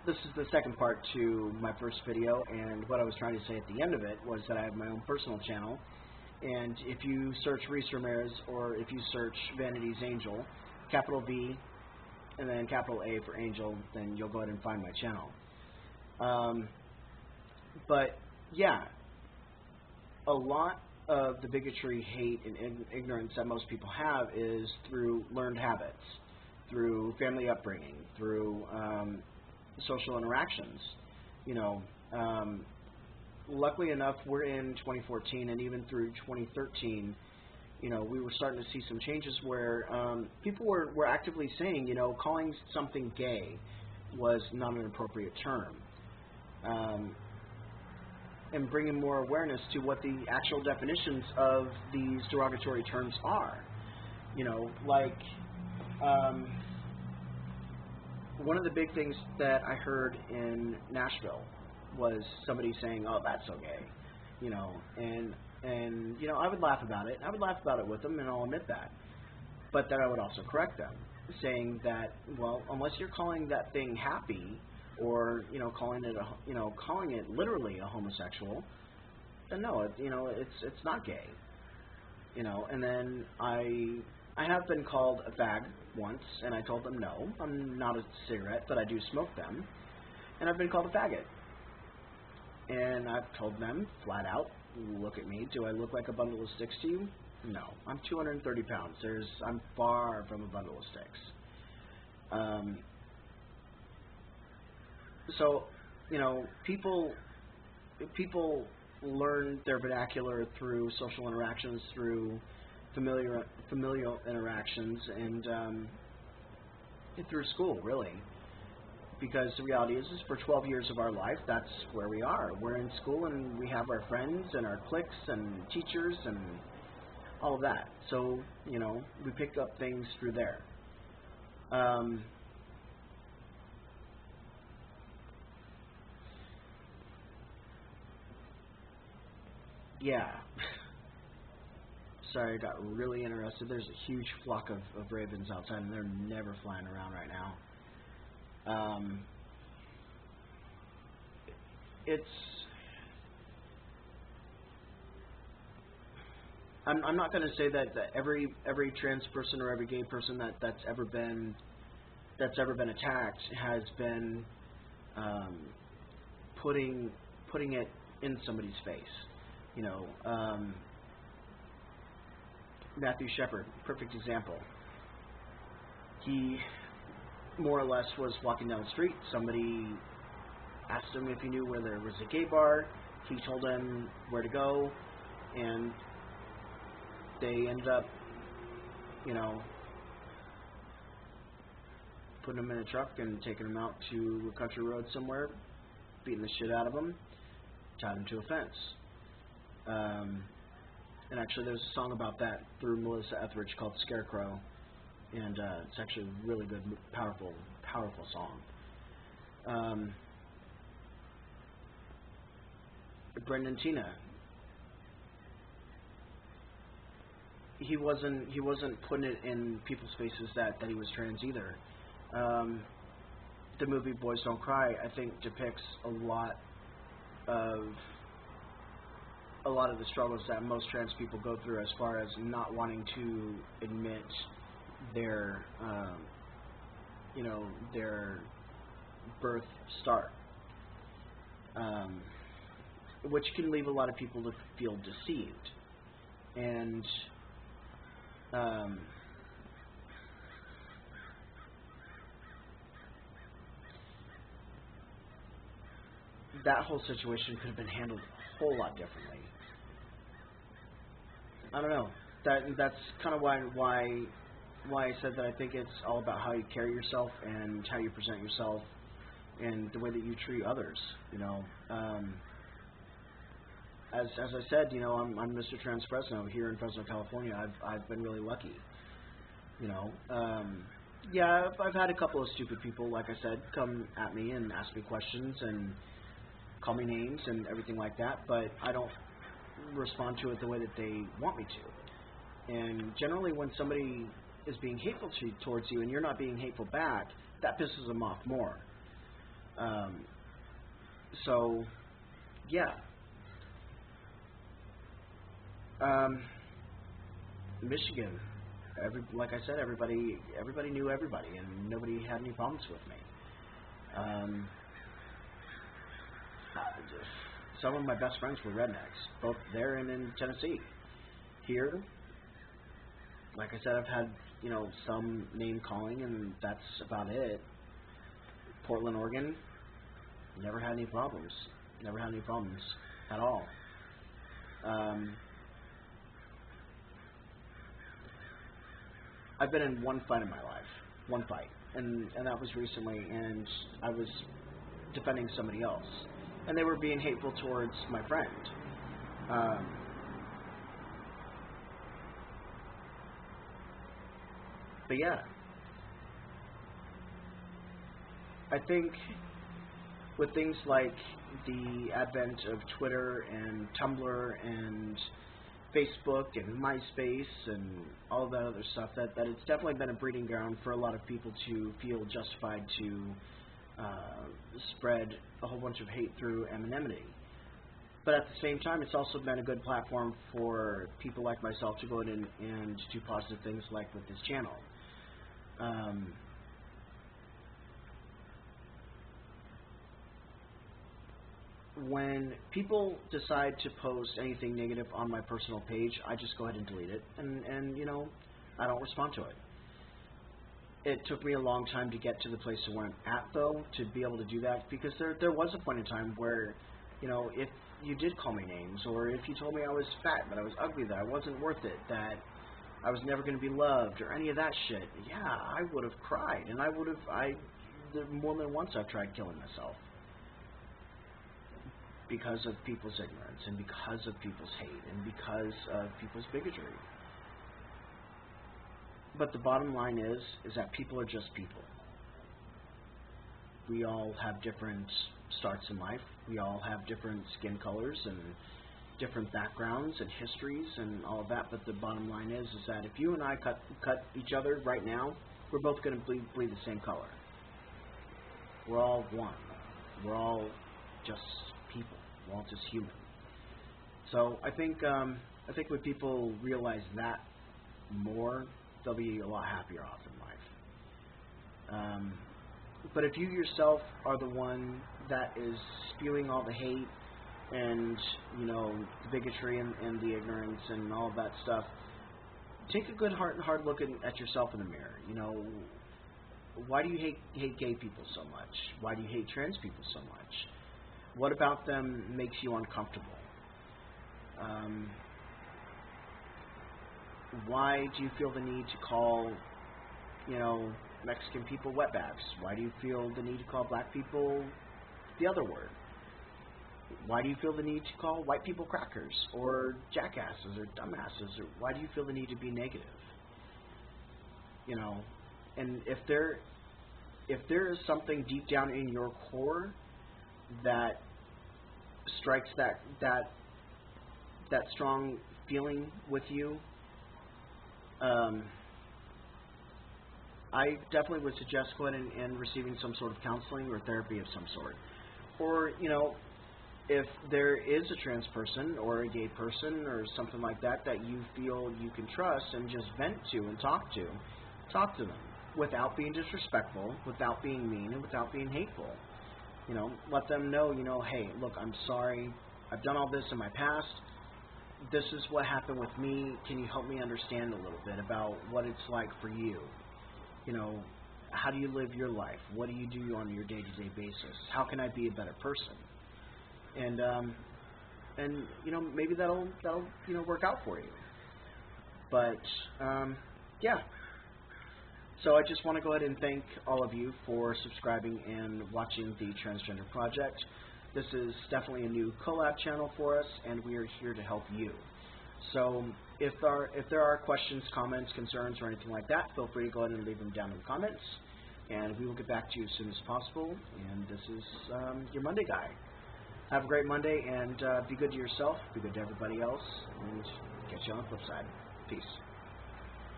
this is the second part to my first video, and what I was trying to say at the end of it was that I have my own personal channel, and if you search Reese Ramirez, or if you search Vanity's Angel, capital V and then capital A for Angel, then you'll go ahead and find my channel. But yeah, a lot of the bigotry, hate, and ignorance that most people have is through learned habits, through family upbringing, through social interactions. You know, luckily enough, we're in 2014, and even through 2013, you know, we were starting to see some changes where people were actively saying, you know, calling something gay was not an appropriate term. And bringing more awareness to what the actual definitions of these derogatory terms are. You know, like, one of the big things that I heard in Nashville was somebody saying, "Oh, that's so gay," you know, and you know, I would laugh about it. I would laugh about it with them, and I'll admit that. But then I would also correct them, saying that, well, unless you're calling that thing happy, or you know, calling it literally a homosexual, then no, you know, it's not gay, you know. And then I have been called a fag once, and I told them no, I'm not a cigarette, but I do smoke them. And I've been called a faggot, and I've told them flat out, look at me, do I look like a bundle of sticks to you? No, I'm 230 pounds. I'm far from a bundle of sticks. So, you know, people learn their vernacular through social interactions, through familial interactions, and through school, really. Because the reality is for 12 years of our life, that's where we are. We're in school, and we have our friends and our cliques and teachers and all of that. So, you know, we pick up things through there. Yeah. Sorry, I got really interested. There's a huge flock of ravens outside, and they're never flying around right now. I'm not going to say that every trans person or every gay person that's ever been attacked has been putting it in somebody's face. You know, Matthew Shepard, perfect example. He more or less was walking down the street. Somebody asked him if he knew where there was a gay bar. He told them where to go, and they ended up, you know, putting him in a truck and taking him out to a country road somewhere, beating the shit out of him, tied him to a fence. And actually there's a song about that through Melissa Etheridge called Scarecrow, and it's actually a really good, powerful song. Brendan Tina, he wasn't putting it in people's faces that he was trans either. The movie Boys Don't Cry, I think, depicts a lot of the struggles that most trans people go through as far as not wanting to admit their, you know, their birth start, which can leave a lot of people to feel deceived. And that whole situation could have been handled a whole lot differently. I don't know. That's kind of why I said that I think it's all about how you carry yourself and how you present yourself and the way that you treat others. You know, as I said, you know, I'm Mr. Trans Fresno here in Fresno, California. I've been really lucky. You know, yeah, I've had a couple of stupid people, like I said, come at me and ask me questions and call me names and everything like that, but I don't respond to it the way that they want me to. And generally when somebody is being hateful towards you and you're not being hateful back, that pisses them off more. Um, so, yeah. Um, Michigan, like I said, everybody knew everybody, and nobody had any problems with me. Um, some of my best friends were rednecks, both there and in Tennessee. Here, like I said, I've had some name calling, and that's about it. Portland, Oregon, never had any problems. Never had any problems at all. Um, I've been in one fight in my life, one fight, and that was recently, and I was defending somebody else, and they were being hateful towards my friend. Um, but yeah, I think with things like the advent of Twitter and Tumblr and Facebook and MySpace and all that other stuff, that it's definitely been a breeding ground for a lot of people to feel justified to spread a whole bunch of hate through anonymity. But at the same time, it's also been a good platform for people like myself to go in and do positive things like with this channel. When people decide to post anything negative on my personal page, I just go ahead and delete it, and I don't respond to it. It took me a long time to get to the place where I'm at, though, to be able to do that, because there was a point in time where, if you did call me names, or if you told me I was fat, that I was ugly, that I wasn't worth it, that I was never going to be loved, or any of that shit, yeah, I would have cried, and more than once I've tried killing myself. Because of people's ignorance, and because of people's hate, and because of people's bigotry. But the bottom line is that people are just people. We all have different starts in life. We all have different skin colors and different backgrounds and histories and all of that. But the bottom line is that if you and I cut each other right now, we're both going to bleed the same color. We're all one. We're all just people. We're all just human. So I think when people realize that more, they'll be a lot happier off in life. But if you yourself are the one that is spewing all the hate and the bigotry and the ignorance and all of that stuff, take a good hard look at yourself in the mirror. Why do you hate gay people so much? Why do you hate trans people so much? What about them makes you uncomfortable? Why do you feel the need to call, Mexican people wetbacks? Why do you feel the need to call black people the other word? Why do you feel the need to call white people crackers or jackasses or dumbasses? Or why do you feel the need to be negative? And if there is something deep down in your core that strikes that strong feeling with you, I definitely would suggest going and receiving some sort of counseling or therapy of some sort. Or, if there is a trans person or a gay person or something like that you feel you can trust and just vent to and talk to them without being disrespectful, without being mean, and without being hateful. Let them know, hey, look, I'm sorry. I've done all this in my past. This is what happened with me. Can you help me understand a little bit about what it's like for you? How do you live your life? What do you do on your day-to-day basis? How can I be a better person? And maybe that'll work out for you. But yeah. So I just want to go ahead and thank all of you for subscribing and watching the Transgender Project. This is definitely a new collab channel for us, and we are here to help you. So if there are questions, comments, concerns, or anything like that, feel free to go ahead and leave them down in the comments, and we will get back to you as soon as possible. And this is your Monday guy. Have a great Monday, and be good to yourself, be good to everybody else, and catch you on the flip side. Peace.